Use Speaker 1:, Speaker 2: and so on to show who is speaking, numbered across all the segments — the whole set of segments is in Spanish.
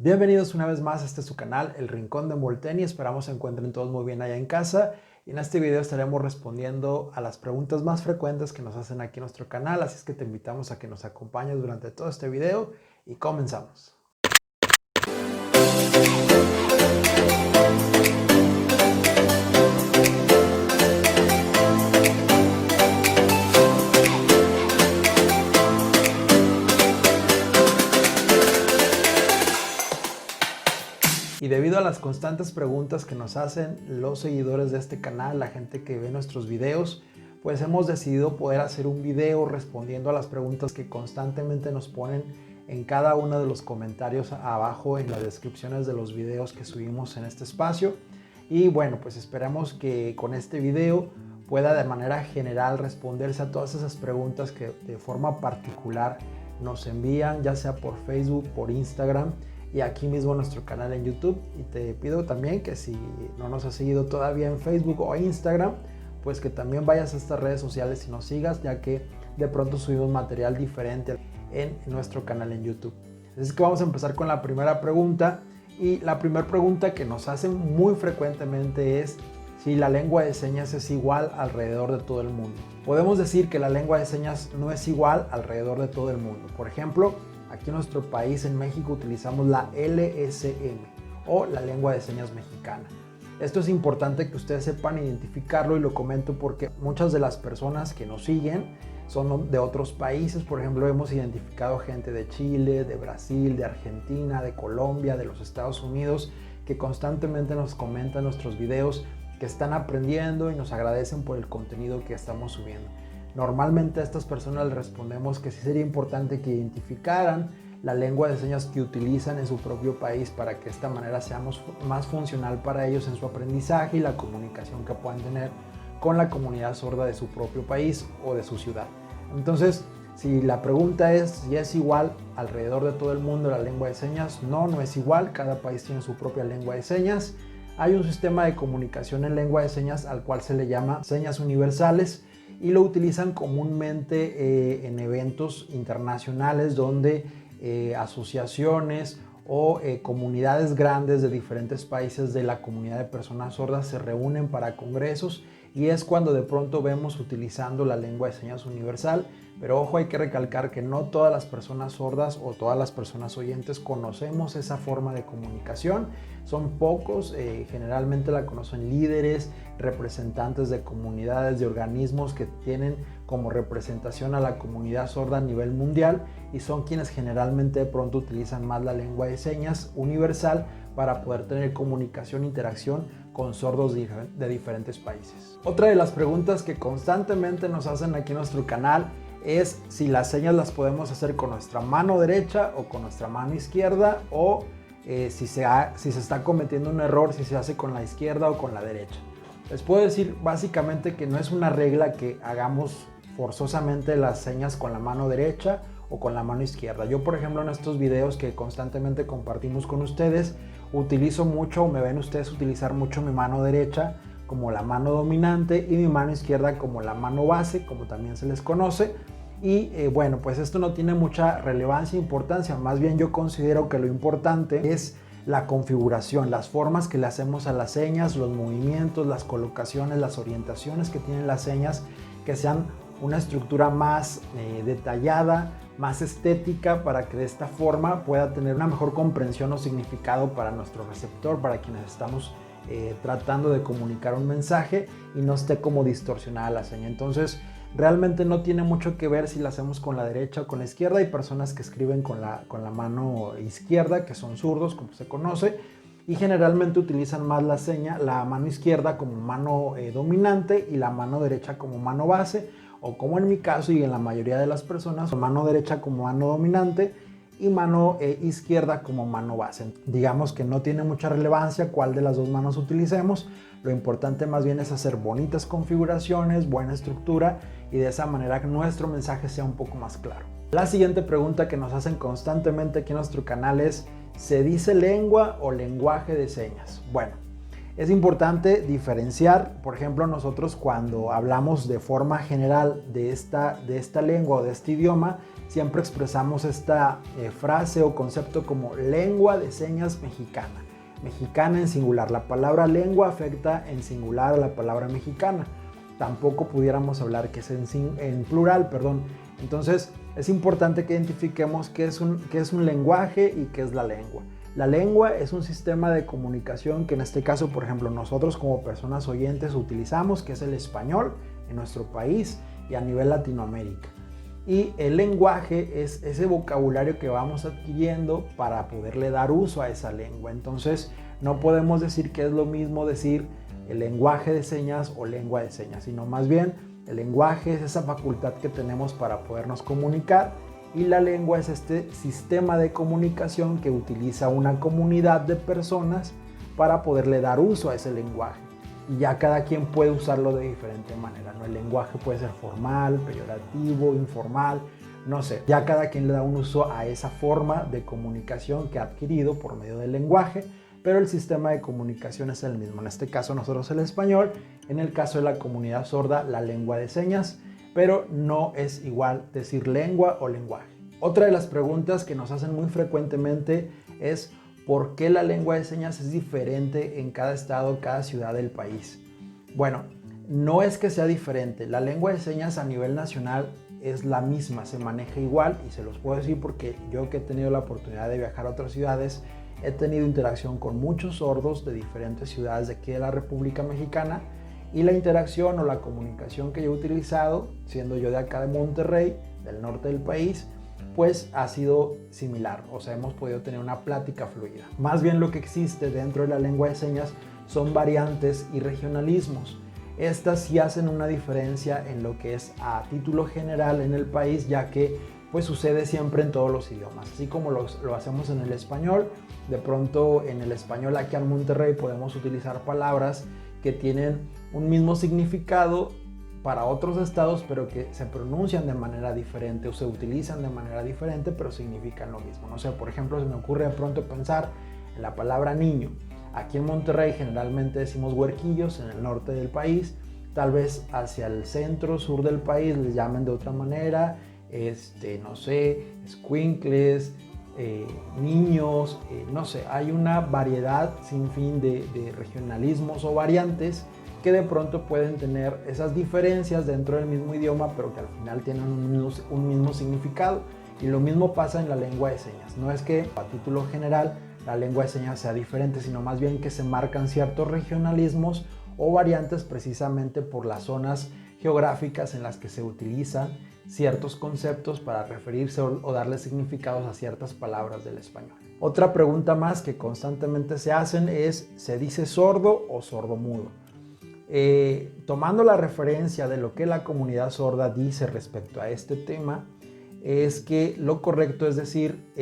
Speaker 1: Bienvenidos una vez más a este su canal, El Rincón de Molteni. Esperamos se encuentren todos muy bien allá en casa. Y en este video estaremos respondiendo a las preguntas más frecuentes que nos hacen aquí en nuestro canal. Así es que te invitamos a que nos acompañes durante todo este video y comenzamos. Y debido a las constantes preguntas que nos hacen los seguidores de este canal, la gente que ve nuestros videos, pues hemos decidido poder hacer un video respondiendo a las preguntas que constantemente nos ponen en cada uno de los comentarios abajo en las descripciones de los videos que subimos en este espacio. Y bueno, pues esperamos que con este video pueda de manera general responderse a todas esas preguntas que de forma particular nos envían, ya sea por Facebook, por Instagram, y aquí mismo en nuestro canal en YouTube. Y te pido también que si no nos has seguido todavía en Facebook o Instagram, pues que también vayas a estas redes sociales y nos sigas, ya que de pronto subimos material diferente en nuestro canal en YouTube. Así es que vamos a empezar con la primera pregunta. Y la primera pregunta que nos hacen muy frecuentemente es si la lengua de señas es igual alrededor de todo el mundo. Podemos decir que la lengua de señas no es igual alrededor de todo el mundo. Por ejemplo, aquí en nuestro país, en México, utilizamos la LSM o la lengua de señas mexicana. Esto es importante que ustedes sepan identificarlo, y lo comento porque muchas de las personas que nos siguen son de otros países. Por ejemplo, hemos identificado gente de Chile, de Brasil, de Argentina, de Colombia, de los Estados Unidos, que constantemente nos comentan nuestros videos, que están aprendiendo y nos agradecen por el contenido que estamos subiendo. Normalmente a estas personas les respondemos que sí sería importante que identificaran la lengua de señas que utilizan en su propio país, para que de esta manera seamos más funcional para ellos en su aprendizaje y la comunicación que puedan tener con la comunidad sorda de su propio país o de su ciudad. Entonces, si la pregunta es si es igual alrededor de todo el mundo la lengua de señas, no es igual. Cada país tiene su propia lengua de señas. Hay un sistema de comunicación en lengua de señas al cual se le llama señas universales, y lo utilizan comúnmente en eventos internacionales donde asociaciones o comunidades grandes de diferentes países de la comunidad de personas sordas se reúnen para congresos, y es cuando de pronto vemos utilizando la lengua de señas universal. Pero ojo, hay que recalcar que no todas las personas sordas o todas las personas oyentes conocemos esa forma de comunicación. Son pocos, generalmente la conocen líderes, representantes de comunidades, de organismos que tienen como representación a la comunidad sorda a nivel mundial, y son quienes generalmente de pronto utilizan más la lengua de señas universal para poder tener comunicación e interacción con sordos de diferentes países. Otra de las preguntas que constantemente nos hacen aquí en nuestro canal es si las señas las podemos hacer con nuestra mano derecha o con nuestra mano izquierda, o si se está cometiendo un error si se hace con la izquierda o con la derecha. Les puedo decir básicamente que no es una regla que hagamos forzosamente las señas con la mano derecha o con la mano izquierda. Yo, por ejemplo, en estos videos que constantemente compartimos con ustedes, utilizo mucho, o me ven ustedes utilizar mucho, mi mano derecha como la mano dominante y mi mano izquierda como la mano base, como también se les conoce. Y bueno, pues esto no tiene mucha relevancia e importancia. Más bien yo considero que lo importante es la configuración, las formas que le hacemos a las señas, los movimientos, las colocaciones, las orientaciones que tienen las señas, que sean una estructura más detallada, más estética, para que de esta forma pueda tener una mejor comprensión o significado para nuestro receptor, para quienes estamos tratando de comunicar un mensaje, y no esté como distorsionada la seña. Entonces realmente no tiene mucho que ver si la hacemos con la derecha o con la izquierda. Hay personas que escriben con la mano izquierda, que son zurdos, como se conoce, y generalmente utilizan más la mano izquierda como mano dominante y la mano derecha como mano base, o como en mi caso y en la mayoría de las personas, mano derecha como mano dominante y mano izquierda como mano base. Digamos que no tiene mucha relevancia cuál de las dos manos utilicemos. Lo importante más bien es hacer bonitas configuraciones, buena estructura, y de esa manera que nuestro mensaje sea un poco más claro. La siguiente pregunta que nos hacen constantemente aquí en nuestro canal es: ¿se dice lengua o lenguaje de señas? Bueno, Es importante diferenciar, por ejemplo, nosotros cuando hablamos de forma general de esta lengua o de este idioma, siempre expresamos esta frase o concepto como lengua de señas mexicana. Mexicana en singular. La palabra lengua afecta en singular a la palabra mexicana. Tampoco pudiéramos hablar que es en plural, perdón. Entonces es importante que identifiquemos qué es un lenguaje y qué es la lengua. La lengua es un sistema de comunicación que en este caso, por ejemplo, nosotros como personas oyentes utilizamos, que es el español en nuestro país y a nivel Latinoamérica. Y el lenguaje es ese vocabulario que vamos adquiriendo para poderle dar uso a esa lengua. Entonces no podemos decir que es lo mismo decir el lenguaje de señas o lengua de señas, sino más bien el lenguaje es esa facultad que tenemos para podernos comunicar y la lengua es este sistema de comunicación que utiliza una comunidad de personas para poderle dar uso a ese lenguaje. Y ya cada quien puede usarlo de diferente manera, ¿no? El lenguaje puede ser formal, peyorativo, informal, no sé. Ya cada quien le da un uso a esa forma de comunicación que ha adquirido por medio del lenguaje, pero el sistema de comunicación es el mismo. En este caso nosotros el español, en el caso de la comunidad sorda, la lengua de señas, pero no es igual decir lengua o lenguaje. Otra de las preguntas que nos hacen muy frecuentemente es ¿por qué la lengua de señas es diferente en cada estado, cada ciudad del país? Bueno, no es que sea diferente. La lengua de señas a nivel nacional es la misma, se maneja igual y se los puedo decir porque yo que he tenido la oportunidad de viajar a otras ciudades, he tenido interacción con muchos sordos de diferentes ciudades de aquí de la República Mexicana y la interacción o la comunicación que yo he utilizado, siendo yo de acá de Monterrey, del norte del país, pues ha sido similar, o sea, hemos podido tener una plática fluida. Más bien lo que existe dentro de la lengua de señas son variantes y regionalismos. Estas sí hacen una diferencia en lo que es a título general en el país, ya que pues sucede siempre en todos los idiomas. Así como lo hacemos en el español, de pronto en el español aquí en Monterrey podemos utilizar palabras que tienen un mismo significado para otros estados, pero que se pronuncian de manera diferente o se utilizan de manera diferente, pero significan lo mismo. No sé, por ejemplo, se me ocurre de pronto pensar en la palabra niño. Aquí en Monterrey generalmente decimos huerquillos, en el norte del país, tal vez hacia el centro, sur del país les llamen de otra manera, no sé, escuincles, niños, no sé, hay una variedad sin fin de regionalismos o variantes que de pronto pueden tener esas diferencias dentro del mismo idioma, pero que al final tienen un mismo significado. Y lo mismo pasa en la lengua de señas. No es que a título general la lengua de señas sea diferente, sino más bien que se marcan ciertos regionalismos o variantes precisamente por las zonas geográficas en las que se utilizan ciertos conceptos para referirse o darle significados a ciertas palabras del español. Otra pregunta más que constantemente se hacen es, ¿se dice sordo o sordomudo? Tomando la referencia de lo que la comunidad sorda dice respecto a este tema, es que lo correcto es decir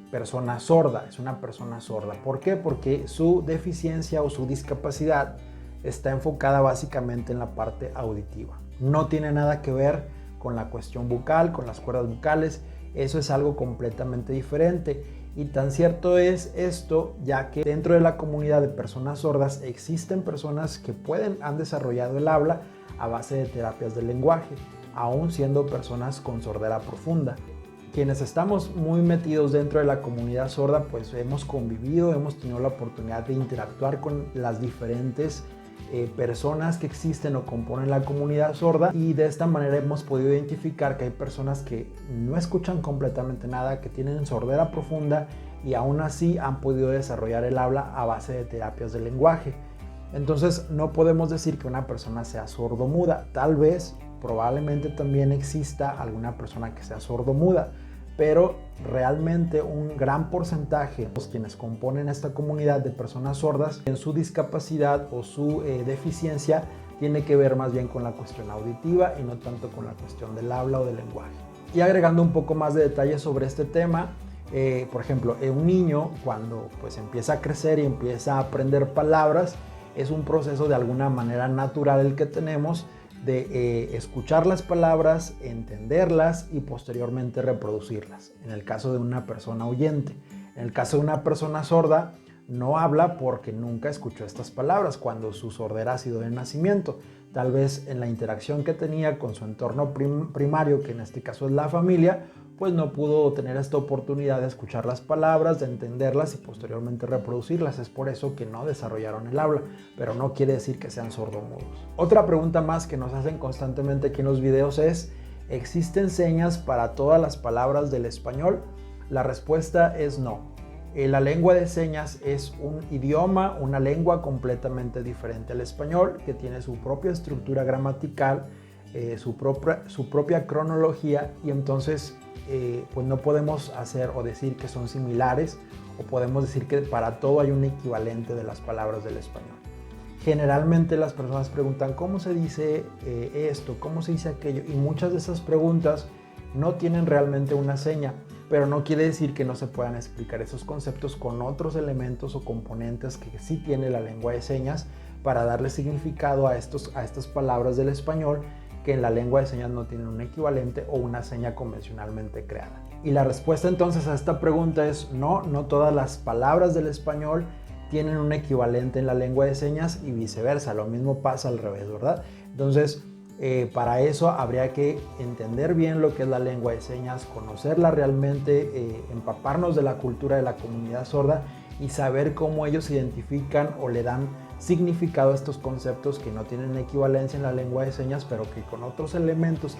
Speaker 1: persona sorda, es una persona sorda. ¿Por qué? Porque su deficiencia o su discapacidad está enfocada básicamente en la parte auditiva. No tiene nada que ver con la cuestión bucal, con las cuerdas vocales, eso es algo completamente diferente. Y tan cierto es esto, ya que dentro de la comunidad de personas sordas existen personas que han desarrollado el habla a base de terapias del lenguaje, aún siendo personas con sordera profunda. Quienes estamos muy metidos dentro de la comunidad sorda, pues hemos convivido, hemos tenido la oportunidad de interactuar con las diferentes personas que existen o componen la comunidad sorda, y de esta manera hemos podido identificar que hay personas que no escuchan completamente nada, que tienen sordera profunda y aún así han podido desarrollar el habla a base de terapias del lenguaje. Entonces no podemos decir que una persona sea sordomuda. Tal vez, probablemente también exista alguna persona que sea sordomuda, pero realmente un gran porcentaje de quienes componen esta comunidad de personas sordas, en su discapacidad o su deficiencia tiene que ver más bien con la cuestión auditiva y no tanto con la cuestión del habla o del lenguaje. Y agregando un poco más de detalles sobre este tema, por ejemplo, un niño cuando pues empieza a crecer y empieza a aprender palabras, es un proceso de alguna manera natural el que tenemos de escuchar las palabras, entenderlas y posteriormente reproducirlas, en el caso de una persona oyente. En el caso de una persona sorda, no habla porque nunca escuchó estas palabras cuando su sordera ha sido de nacimiento. Tal vez en la interacción que tenía con su entorno primario, que en este caso es la familia, pues no pudo tener esta oportunidad de escuchar las palabras, de entenderlas y posteriormente reproducirlas. Es por eso que no desarrollaron el habla, pero no quiere decir que sean sordomudos. Otra pregunta más que nos hacen constantemente aquí en los videos es: ¿existen señas para todas las palabras del español? La respuesta es no. La lengua de señas es un idioma, una lengua completamente diferente al español, que tiene su propia estructura gramatical, su propia cronología, y entonces pues no podemos hacer o decir que son similares, o podemos decir que para todo hay un equivalente de las palabras del español. Generalmente las personas preguntan cómo se dice esto, cómo se dice aquello, y muchas de esas preguntas no tienen realmente una seña, pero no quiere decir que no se puedan explicar esos conceptos con otros elementos o componentes que sí tiene la lengua de señas para darle significado a estas palabras del español que en la lengua de señas no tienen un equivalente o una seña convencionalmente creada. Y la respuesta entonces a esta pregunta es no, no todas las palabras del español tienen un equivalente en la lengua de señas y viceversa, lo mismo pasa al revés, ¿verdad? Entonces, para eso habría que entender bien lo que es la lengua de señas, conocerla realmente, empaparnos de la cultura de la comunidad sorda y saber cómo ellos identifican o le dan significado a estos conceptos que no tienen equivalencia en la lengua de señas, pero que con otros elementos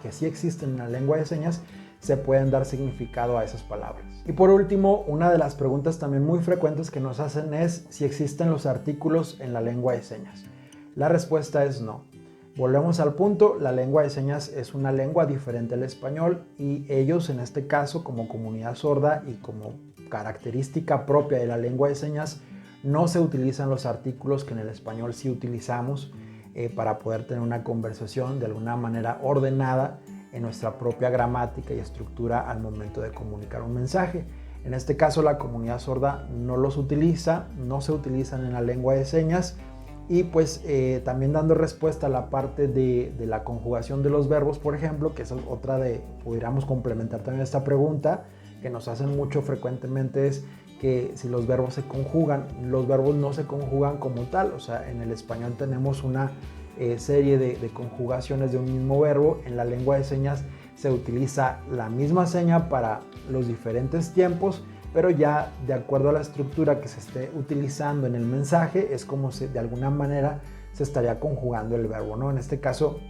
Speaker 1: que sí existen en la lengua de señas se pueden dar significado a esas palabras. Y por último, una de las preguntas también muy frecuentes que nos hacen es si existen los artículos en la lengua de señas. La respuesta es no. Volvemos al punto, la lengua de señas es una lengua diferente al español y ellos en este caso como comunidad sorda y como característica propia de la lengua de señas no se utilizan los artículos que en el español sí utilizamos para poder tener una conversación de alguna manera ordenada en nuestra propia gramática y estructura al momento de comunicar un mensaje. En este caso la comunidad sorda no los utiliza, no se utilizan en la lengua de señas. Y pues también dando respuesta a la parte de la conjugación de los verbos, por ejemplo, que es otra pudiéramos complementar también esta pregunta que nos hacen mucho frecuentemente, es que si los verbos se conjugan, los verbos no se conjugan como tal. O sea, en el español tenemos una serie de conjugaciones de un mismo verbo. En la lengua de señas se utiliza la misma seña para los diferentes tiempos, pero ya de acuerdo a la estructura que se esté utilizando en el mensaje es como si de alguna manera se estaría conjugando el verbo, ¿no? En este caso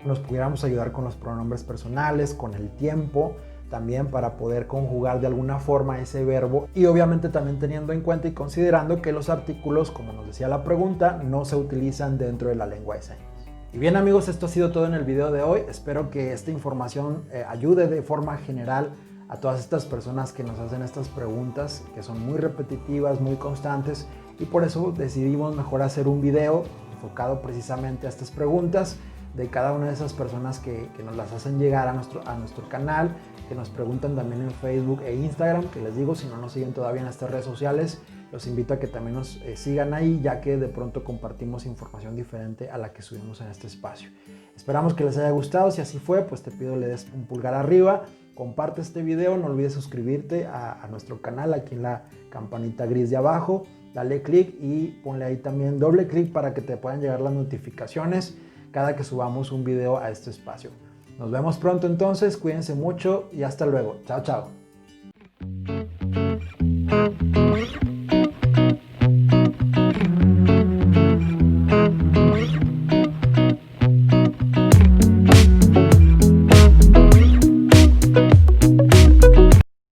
Speaker 1: nos pudiéramos ayudar con los pronombres personales, con el tiempo también para poder conjugar de alguna forma ese verbo, y obviamente también teniendo en cuenta y considerando que los artículos, como nos decía la pregunta, no se utilizan dentro de la lengua de señas. Y bien amigos, esto ha sido todo en el video de hoy. Espero que esta información ayude de forma general a todas estas personas que nos hacen estas preguntas, que son muy repetitivas, muy constantes, y por eso decidimos mejor hacer un video enfocado precisamente a estas preguntas de cada una de esas personas que nos las hacen llegar a nuestro canal, que nos preguntan también en Facebook e Instagram, que les digo, si no nos siguen todavía en estas redes sociales, los invito a que también nos sigan ahí, ya que de pronto compartimos información diferente a la que subimos en este espacio. Esperamos que les haya gustado. Si así fue, pues te pido le des un pulgar arriba, comparte este video, no olvides suscribirte a nuestro canal aquí en la campanita gris de abajo, dale clic y ponle ahí también doble clic para que te puedan llegar las notificaciones cada que subamos un video a este espacio. Nos vemos pronto entonces, cuídense mucho y hasta luego. Chao, chao.